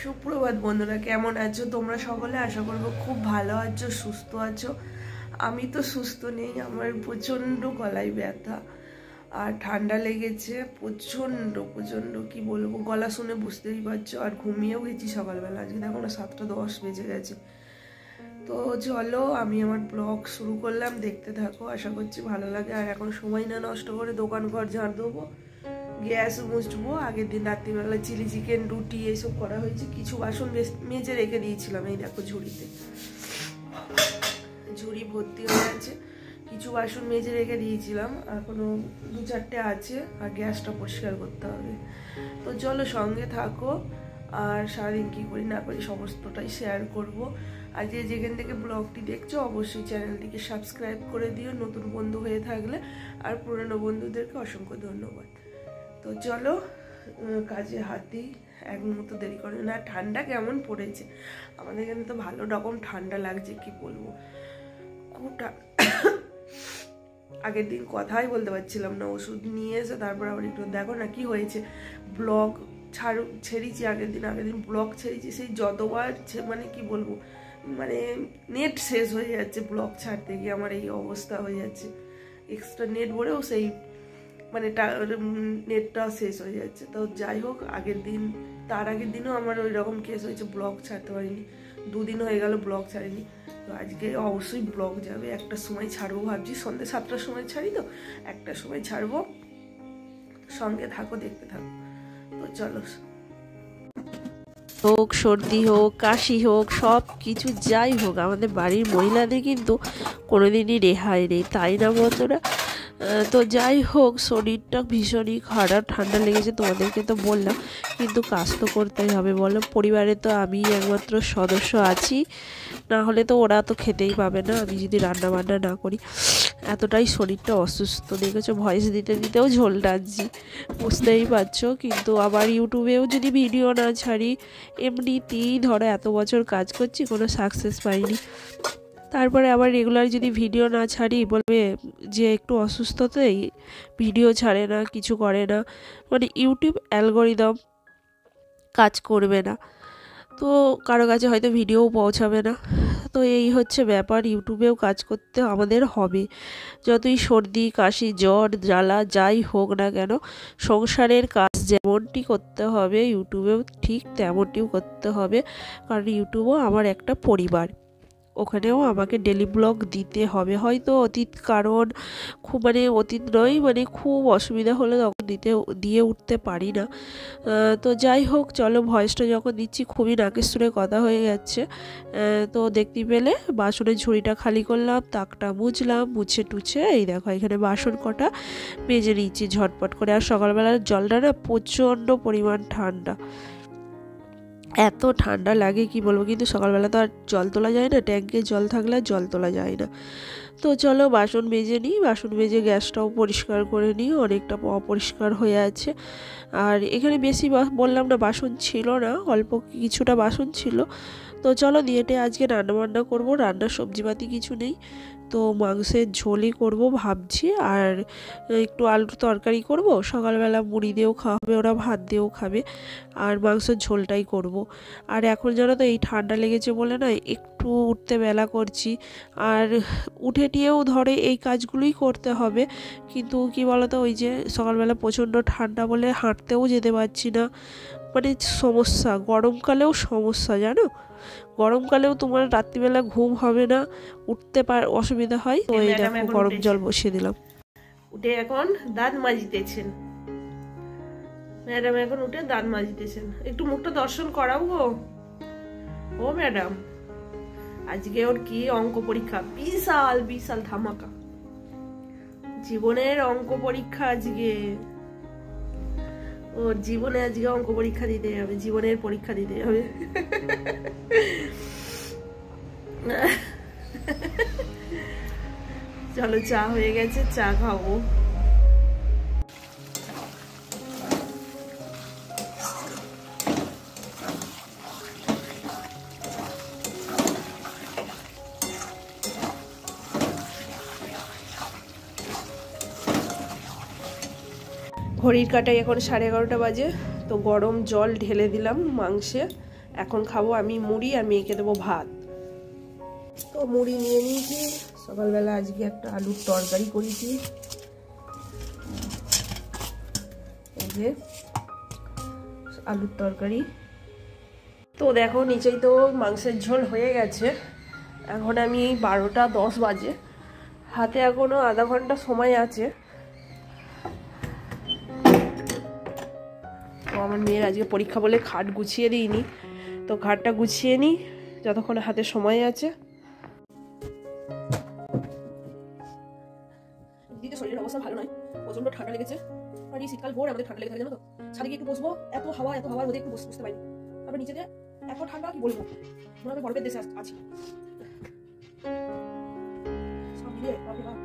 সুপ্রভাত বন্ধুরা, কেমন আছো তোমরা সকলে? আশা করবো খুব ভালো আছো, সুস্থ আছো। আমি তো সুস্থ নেই, আমার প্রচণ্ড গলায় ব্যথা আর ঠান্ডা লেগেছে প্রচণ্ড প্রচণ্ড, কি বলবো, গলা শুনে বুঝতেই পারছো। আর ঘুমিয়েও গেছি সকালবেলা, আজকে দেখো না 7:10 বেজে গেছে। তো চলো আমি আমার ব্লগ শুরু করলাম, দেখতে থাকো, আশা করছি ভালো লাগে। আর এখন সময় না নষ্ট করে দোকান ঘর ঝাড় দেবো, গ্যাস মুছবো। আগের দিন রাত্রিবেলা চিলি চিকেন, রুটি এইসব করা হয়েছে। কিছু বাসন মেজে রেখে দিয়েছিলাম, এই দেখো ঝুড়িতে, ঝুড়ি ভর্তি হয়ে আছে। কিছু বাসন মেজে রেখে দিয়েছিলাম, এখনো 2-4টে আছে। আর গ্যাসটা পরিষ্কার করতে হবে। তো চলো সঙ্গে থাকো, আর সারাদিন কী করি না করি সমস্তটাই শেয়ার করব। আর যেখান থেকে ব্লগটি দেখছো অবশ্যই চ্যানেলটিকে সাবস্ক্রাইব করে দিও নতুন বন্ধু হয়ে থাকলে, আর পুরনো বন্ধুদেরকে অসংখ্য ধন্যবাদ। তো চলো কাজে হাতি, এক মুহূর্ত দেরি করে না। ঠান্ডা কেমন পড়েছে আমাদের এখানে, তো ভালো রকম ঠান্ডা লাগছে, কি বলবো, খুব আগের দিন কথাই বলতে পারছিলাম না, ওষুধ নিয়ে এসে তারপর আবার একটু দেখো না কি হয়েছে। ব্লগ ছেড়েছি আগের দিন ব্লগ ছেড়েছি, সেই যতবার মানে কি বলবো, মানে নেট শেষ হয়ে যাচ্ছে, ব্লগ ছাড়তে গিয়ে আমার এই অবস্থা হয়ে যাচ্ছে। এক্সট্রা নেট ভরেও সেই মানে নেটটা শেষ হয়ে যাচ্ছে। তো যাই হোক, তার আগের দিনও আমার ওই রকম কেস হয়েছে, ব্লগ ছাড়তে পারিনি। 2 দিন হয়ে গেল ব্লগ ছাড়িনি। তো আজকে অবশ্যই ব্লগ যাবে, একটা সময় ছাড়বো ভাবছি, সন্ধ্যে 7টার সময় ছাড়ি, তো একটা সময় ছাড়বো। সঙ্গে থাকো, দেখতে থাকো। তো চলো, হোক সর্দি হোক কাশি হোক সব কিছু যাই হোক, আমাদের বাড়ির মহিলাদের কিন্তু কোনোদিনই রেহাই নেই, তাই না বন্ধুরা? তো যাই হোক, শরীরটা ভীষণই খারাপ, ঠান্ডা লেগেছে তোমাদেরকে তো বললাম, কিন্তু কাজ তো করতেই হবে বলো। পরিবারে তো আমি একমাত্র সদস্য আছি, না হলে তো ওরা তো খেতেই পাবে না আমি যদি রান্না বান্না না করি। এতটাই শরীরটা অসুস্থ, দেখেছো ভয়েস দিতে দিতেও ঝোল টানছি, বুঝতেই পারছো। কিন্তু আবার ইউটিউবেও যদি ভিডিও না ছাড়ি, এমনিতেই ধরো এত বছর কাজ করছি, কোনো সাকসেস পাইনি, তারপরে আবার রেগুলার যদি ভিডিও না ছাড়ি বলবে যে একটু অসুস্থতাই ভিডিও ছাড়ে না, কিছু করে না, মানে ইউটিউব অ্যালগরিদম কাজ করবে না, তো কারো কাছে হয়তো ভিডিওও পৌঁছাবে না। তো এই হচ্ছে ব্যাপার, ইউটিউবেও কাজ করতে আমাদের হবে, যতই সর্দি কাশি জ্বর জ্বালা যাই হোক না কেন, সংসারের কাজ যেমনটি করতে হবে ইউটিউবেও ঠিক তেমনটিও করতে হবে, কারণ ইউটিউবও আমার একটা পরিবার, ওখানেও আমাকে ডেলি ব্লগ দিতে হবে। হয়তো অতীত কারণ খুব মানে অতীত নয়, মানে খুব অসুবিধা হলে তখন দিয়ে উঠতে পারি না। তো যাই হোক, চলো ভয়েসটা যখন দিচ্ছি খুবই নাকের সুরে কথা হয়ে যাচ্ছে। তো দেখতে পেলে বাসনের ঝুড়িটা খালি করলাম, তাকটা মুছলাম, মুছে টুছে এই দেখো এখানে বাসন কটা মেজে নিচ্ছি ঝটপট করে। আর সকালবেলার জলটা না প্রচণ্ড পরিমাণ ঠান্ডা, এত ঠান্ডা লাগে কি বলবো, কিন্তু সকালবেলা তো আর জল তোলা যায় না, ট্যাঙ্কে জল থাকলে আর জল তোলা যায় না। তো চলো বাসন মেজে নিই, বাসন মেজে গ্যাসটাও পরিষ্কার করে নিই, অনেকটা অপরিষ্কার হয়ে আছে। আর এখানে বেশি বললাম না বাসন ছিল না, অল্প কিছুটা বাসন ছিল। তো চলো দিয়েটে আজকে রান্নাবান্না করবো, রান্নার সবজিপাতি কিছু নেই, তো মাংসের ঝোলই করব ভাবছি, আর একটু আলুর তরকারি করব, সকালবেলা মুড়ি দিয়েও খাওয়া হবে, ওরা ভাত দিয়েও খাবে, আর মাংসের ঝোলটাই করব। আর এখন জানো তো এই ঠান্ডা লেগেছে বলে না একটু উঠতে বেলা করছি, আর উঠে টিয়েও ধরে এই কাজগুলোই করতে হবে, কিন্তু কি বলতো, ওই যে সকালবেলা প্রচণ্ড ঠান্ডা বলে হাঁটতেও যেতে পারছি না, মানে সমস্যা, গরমকালেও সমস্যা জানো, গরমকালেও তোমার রাত্রিবেলা ঘুম হবে না, উঠতে অসুবিধা হয়। তো এই দেখো গরম জল বসিয়ে দিলাম, উঠে এখন দাঁত মাজিতেছেন ম্যাডাম, এখন উঠে দাঁত মাজিতেছেন। একটু মুখটা দর্শন করাও গো ও ম্যাডাম, আজকে ওর কি অঙ্ক পরীক্ষা, বিশাল বিশাল ধামাকা, জীবনের অঙ্ক পরীক্ষা আজকে, ওর জীবনে আজকে অঙ্ক পরীক্ষা দিতে হবে, জীবনের পরীক্ষা দিতে হবে। চলো চা হয়ে গেছে, চা খাবো। ঘড়ির কাঁটায় এখন 11:30 বাজে। তো গরম জল ঢেলে দিলাম মাংসে, এখন খাবো আমি মুড়ি, আর মেয়েকে দেবো ভাত। তো মুড়ি নিয়ে নিয়েছি। সকালবেলা আজকে একটা আলুর তরকারি করেছি, এই যে আলুর তরকারি। তো দেখো নিচেই তো মাংসের ঝোল হয়ে গেছে। এখন আমি 12টা 10 বাজে, হাতে এখনো আধা ঘন্টা সময় আছে। তো আমার মেয়ের আজকে পরীক্ষা বলে খাট গুছিয়ে দিইনি, তো খাটটা গুছিয়ে নিই যতক্ষণ হাতে সময় আছে। দিদির শরীরের অবস্থা ভালো নয়, প্রচন্ড ঠান্ডা লেগেছে। আর এই শীতকাল ভোর আমাদের ঠান্ডা লেগে থাকে জানো তো। ছাদে গিয়ে একটু বসবো, এত হাওয়ার মধ্যে একটু বসতে পারি। তারপর নিচে দিয়ে এত ঠান্ডা কি বলবো, মনে হয় বরফের দেশে আছি। সব মিলিয়ে বাপরে বাপ।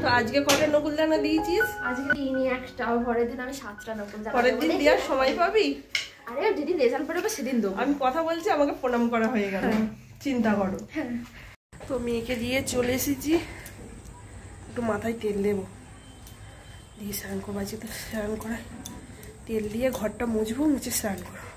তো আজকে কটা নকুলদানা দিয়েছিস? আজকে দিইনি একটাও, পরের দিন আমি 7টা নকুলদানা। পরের দিন দেওয়ার সময় পাবি? আরে যেদিন রেজাল্ট বেরোবে সেদিন দেবো। আমি কথা বলছি, আমাকে প্রণাম করা হয়ে গেল, চিন্তা করো। তো মেয়েকে দিয়ে চলে এসেছি, একটু মাথায় তেল দেবো, দিয়ে স্নান করবো। আজকে তো স্নান করায়, তেল দিয়ে ঘরটা মুছবো, মুছে স্নান করবো।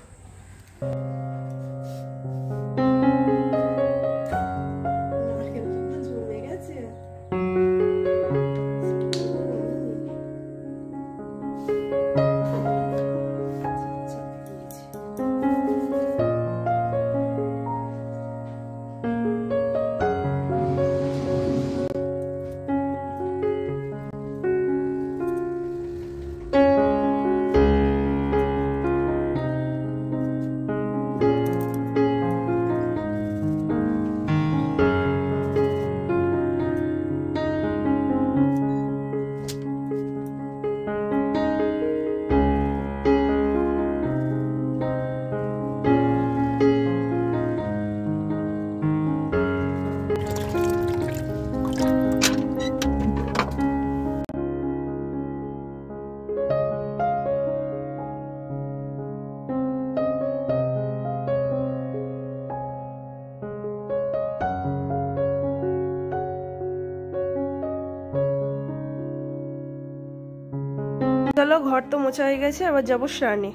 চলো, ঘর তো মোছা হয়ে গেছে, আবার যাবো স্নানে।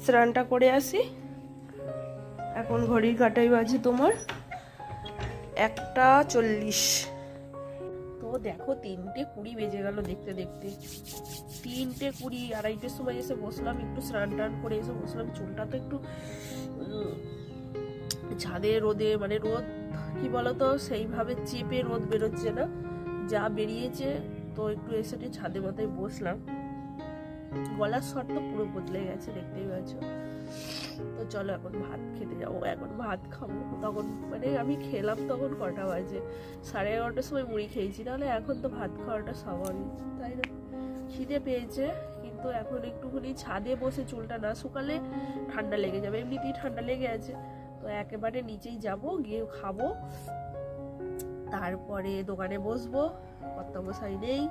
স্নানটা করে আসি। এখন ঘড়ির কাঁটাই বাজে তোমার 1:40। তো দেখো 3:20 বেজে গেল দেখতে দেখতে। 3:20, 2:30টার সময় এসে বসলাম, একটু স্নান টান করে এসে বসলাম। চুলটা তো একটু ছাদে রোদে, মানে রোদ কি বলতো সেইভাবে চেপে রোদ বেরোচ্ছে না, যা বেরিয়েছে। তো একটু এসে ছাদে মাথায় বসলাম। গলার স্বর তো পুরো বদলে গেছে, দেখতেই পাচ্ছ। তো চলো এখন ভাত খেতে যাবো, এখন ভাত খাবো। তখন মানে আমি খেলাম তখন কটা বাজে, 11:30টার সময় মুড়ি খেয়েছি, নাহলে এখন তো ভাত খাওয়াটা স্বাভাবিক, তাই না? খিদে পেয়েছে, কিন্তু এখন একটুখানি ছাদে বসে চুলটা না শুকালে ঠান্ডা লেগে যাবে, এমনিতেই ঠান্ডা লেগে আছে। তো একেবারে নিচেই যাব, গিয়ে খাবো, তারপরে দোকানে বসবো। কর্তামশাই নেই,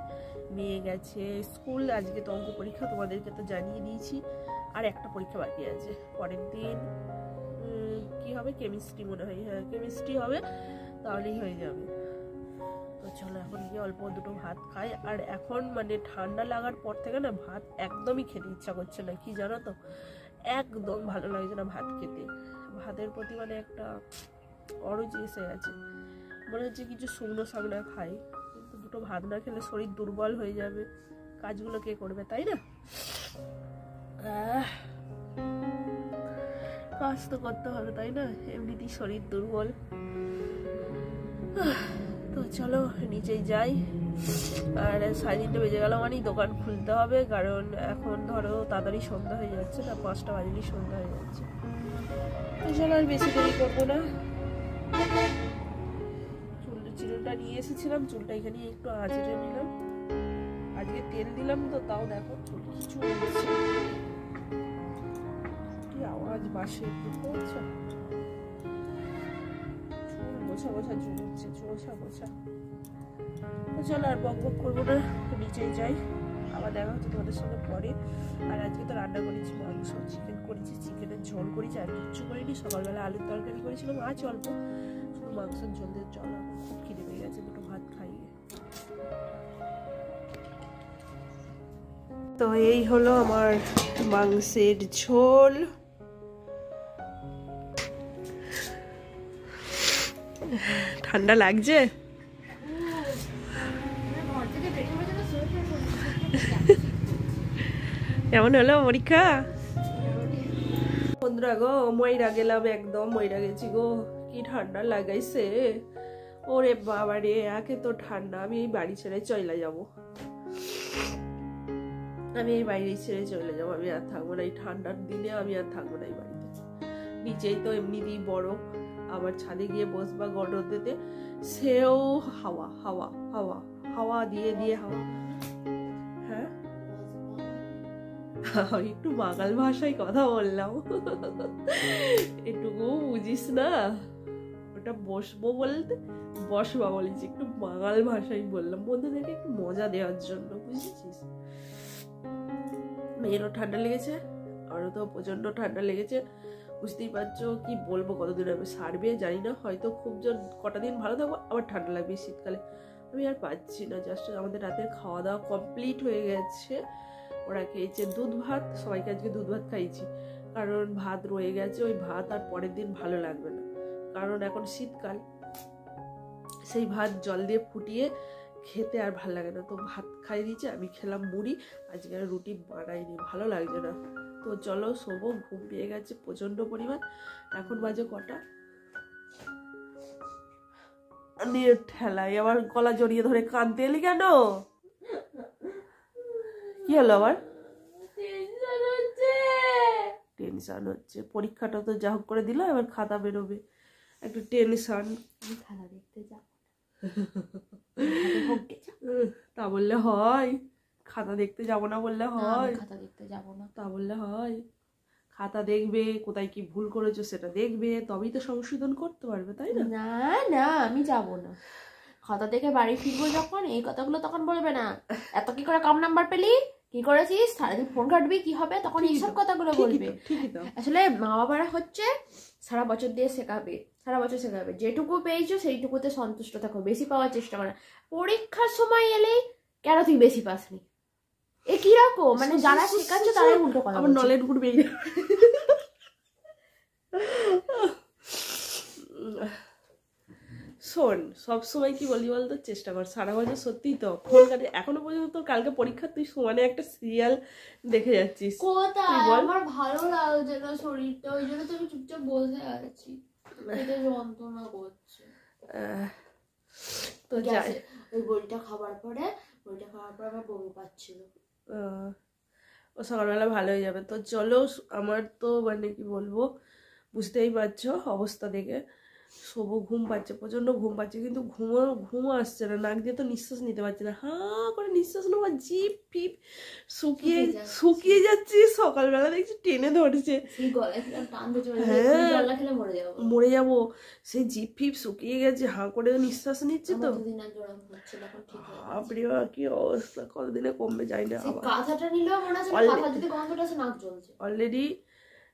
মেয়ে গেছে স্কুল, আজকে তো অঙ্ক পরীক্ষা, তোমাদেরকে তো জানিয়ে দিয়েছি। আর একটা পরীক্ষা বাকি আছে পরের দিন, কি হবে, কেমিস্ট্রি মনে হয়, হ্যাঁ কেমিস্ট্রি হবে, তাহলেই হয়ে যাবে। তো চলো এখন গিয়ে অল্প দুটো ভাত খাই। আর এখন মানে ঠান্ডা লাগার পর থেকে না ভাত একদমই খেতে ইচ্ছা করছে না, কি জানো তো, একদম ভালো লাগছে না ভাত খেতে। ভাতের প্রতি মানে একটা অরুচি এসে গেছে, মনে হচ্ছে কিছু শুকনো শাকনা খাই, কিন্তু দুটো ভাত না খেলে শরীর দুর্বল হয়ে যাবে, কাজগুলো কে করবে, তাই না? কাজ তো করতে হবে, তাই না? এমনিতেই শরীর দুর্বল। তো চলো নিচেই যাই। আর 3:30 বেজে গেল, মানে দোকান খুলতে হবে, কারণ এখন ধরো তাড়াতাড়ি সন্ধ্যা হয়ে যাচ্ছে না, 5টা বাজলেই সন্ধ্যা হয়ে যাচ্ছে। তো চলো আর বেশি দেরি করবো না। চুলটা নিয়ে এসেছিলাম, চুলটা এখানে একটু আঁচড়ে নিলাম, আজকে তেল দিলাম তো, তাও দেখো চুল কিছু উঠছে, কি আওয়াজ বাসে, বুঝতে পারছো? গোছা গোছা চুল উঠছে, গোছা গোছা। তো চলো আর বক বক করবো না, নিচেই যাই, আবার দেখা হচ্ছে তোমাদের সঙ্গে পরে। আর আজকে তো রান্না করেছি মাংস, চিকেন করেছি, চিকেনের ঝোল করেছি, আর কিচ্ছু করিনি। সকালবেলা আলুর তরকারি করেছিলাম, আজ অল্প, শুধু মাংসের ঝোল দিয়ে। চলো এখন খুব খিদে পেয়ে গেছে, দুটো ভাত খাইয়ে। তো এই হলো আমার মাংসের ঝোল। ঠান্ডা লাগছে? কেমন হলো পরীক্ষা? বন্ধুরা গো, ময়রা গেলাম, একদম ময়রা গেছি গো, কি ঠান্ডা লাগাইছে, ওরে বাবা রে, একে তো ঠান্ডা। আমি এই বাড়ি ছেড়ে চলে যাবো, আমি এই বাইরে ছেড়ে চলে যাবো, আমি আর থাকবো না এই ঠান্ডার দিনে, আমি আর থাকবো না এই বাড়িতে। নিচেই তো এমনিতেই বরফ, আবার ছাদে গিয়ে বসবা গরদেতে, সেও হাওয়া হাওয়া হাওয়া হাওয়া দিয়ে দিয়ে হাওয়া। হ্যাঁ একটু বাঙাল ভাষায় কথা বললাম, একটুকু বুঝিস না, ওটা বসবো বলতে বসবা বলেছি, একটু বাঙাল ভাষায় বললাম বন্ধুদেরকে একটু মজা দেওয়ার জন্য, বুঝেছিস? মেয়েরও ঠান্ডা লেগেছে, আরও তো প্রচন্ড ঠান্ডা লেগেছে, বুঝতেই পারছো। কি বলবো, কতদিন আমি সারবে জানি না, হয়তো খুব জোর কটা দিন ভালো থাকবো, আবার ঠান্ডা লাগবে শীতকালে, আমি আর পাচ্ছি না। জাস্ট আমাদের রাতের খাওয়া দাওয়া কমপ্লিট হয়ে গেছে, ওরা খেয়েছে দুধ ভাত, সবাইকে আজকে দুধ ভাত খাইয়েছি, কারণ ভাত রয়ে গেছে, ওই ভাত আর পরের দিন ভালো লাগবে না, কারণ এখন শীতকাল, সেই ভাত জল দিয়ে ফুটিয়ে খেতে আর ভালো লাগে না। তো ভাত খাই দিয়েছে, আমি খেলাম মুড়ি, আজকে আর রুটি বানাইনি, ভালো লাগছে না। তো চলো শোবো, ঘুম পেয়ে গেছে প্রচন্ড পরিমাণ। এখন বাজে কটা, নিয়ে ঠেলাই আবার গলা জড়িয়ে ধরে কাঁদতে এলি কেন? কি হলো আবার? টেনশন হচ্ছে, পরীক্ষাটা তো যা হোক করে দিল, এবার খাতা বেরোবে, একটু টেনশন। খেলা দেখতে যাবো তা বললে হয়? খাতা দেখতে যাব না বললে হয়? খাতা দেখতে যাবো না তা বললে হয়? খাতা দেখবে, কোথায় কি ভুল করেছো সেটা দেখবে, তবেই তো সংশোধন করতে পারবে, তাই না? না না, আমি যাবো না। খাতা দেখে বাড়ি ফিরবো যখন, এই কথাগুলো তখন বলবে না, এত কি করে কম নাম্বার পেলি, কি করেছিস, সারাদিন ফোন ঘাটবি, কি হবে, তখন এইসব কথাগুলো বলবে। আসলে মা বাবারা হচ্ছে সারা বছর দিয়ে শেখাবে, সারা বছর শেখাবে, যেটুকু পেয়েছো সেইটুকুতে সন্তুষ্ট থাকো, বেশি পাওয়ার চেষ্টা করো না। পরীক্ষার সময় এলেই কেন তুই বেশি পাসনি, এ কিরকম, মানে যারা শেখাচ্ছে তারাই উল্টো কথা, আমার নলেজ গুড বেরিয়ে। শোন, সবসময় কি বলি বলতো, চেষ্টা কর, সারা বছর সত্যিই তো ফোন কাটে, এখনো পর্যন্ত তোর কালকে পরীক্ষা, তুই সমানে একটা সিরিয়াল দেখে যাচ্ছিস, কোথায় আমার ভালো লাগছে না শরীরটা, ওই জন্য তো আমি চুপচাপ বসে আছি, এটা যন্ত্রণা করছে। তো যাই, ওই বড়িটা খাবার পরে আমার বমি পাচ্ছিল, ও সকালবেলা ভালো হয়ে যাবে। তো চলো, আমার তো মানে কি বলবো, বুঝতেই পারছো অবস্থা দেখে, শোবো, ঘুম পাচ্ছে, প্রচণ্ড ঘুম পাচ্ছে, কিন্তু ঘুমও আসছে না, নাক দিয়ে তো নিঃশ্বাস নিতে পারছি না, করে নিঃশ্বাস নেওয়া, জিপ ফিপ শুকিয়ে শুকিয়ে যাচ্ছে, সকালবেলা দেখছি টেনে ধরছে, হ্যাঁ মরে যাবো, সেই জিপ ফিপ শুকিয়ে গেছে, করে নিঃশ্বাস নিচ্ছে তো, বাপরে বাপ কি অবস্থা, কতদিনে কমবে যাই না। অলরেডি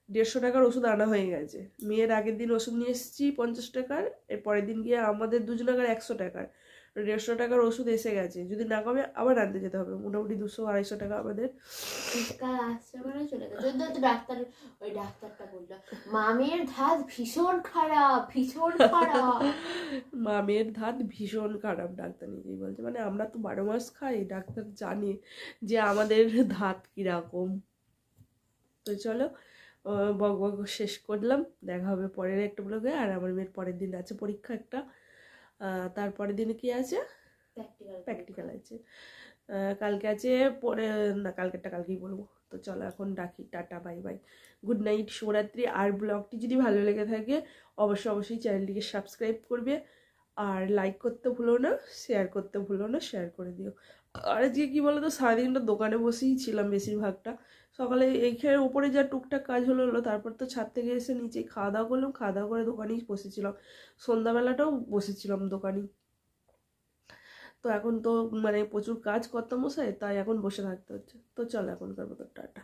150 টাকার ওষুধ আনা হয়ে গেছে, মেয়ের আগের দিন ওষুধ নিয়ে এসেছি 50 টাকার, এর পরের দিন গিয়ে আমাদের দুজনের 100 টাকার, 150 টাকার ওষুধ এসে গেছে, যদি না কমে আবার আনতে যেতে হবে, মোটামুটি 200-250 টাকা আমাদের। ডাক্তার, ওই ডাক্তারটা বললো মামের ধাত ভীষণ খারাপ, ভীষণ খারাপ। মামের ধাত ভীষণ খারাপ, ডাক্তার নিজেই বলছে, মানে আমরা তো 12 মাস খাই, ডাক্তার জানে যে আমাদের ধাত কিরকম। তো চলো, বক বক শেষ করলাম, দেখা হবে পরের একটা ব্লগে। আর আমার মেয়ের পরের দিন আছে পরীক্ষা একটা, তারপরের দিনে কি আছে, প্র্যাকটিক্যাল আছে, কালকে আছে, পরে না কালকেরটা কালকেই বলবো। তো চলো এখন ডাকি, tata, bye bye, good night, শুভরাত্রি। আর ব্লগটি যদি ভালো লেগে থাকে অবশ্যই চ্যানেলটিকে সাবস্ক্রাইব করবে, আর লাইক করতে ভুলো না, শেয়ার করতে ভুলো না, শেয়ার করে দিও। আর আজকে কি বলো তো, সারাদিনটা দোকানে বসেই ছিলাম বেশিরভাগটা, সকালে এইখানে উপরে যা টুকটাক কাজ হলো, তারপর তো ছাদ থেকে এসে নিচে খাওয়া দাওয়া করলাম, খাওয়া দাওয়া করে দোকানেই বসেছিলাম, সন্ধ্যাবেলাটাও বসেছিলাম দোকানেই। তো এখন তো মানে প্রচুর কাজ করতাম মশাই, তাই এখন বসে থাকতে হচ্ছে। তো চলো এখনকার মতো টাটা।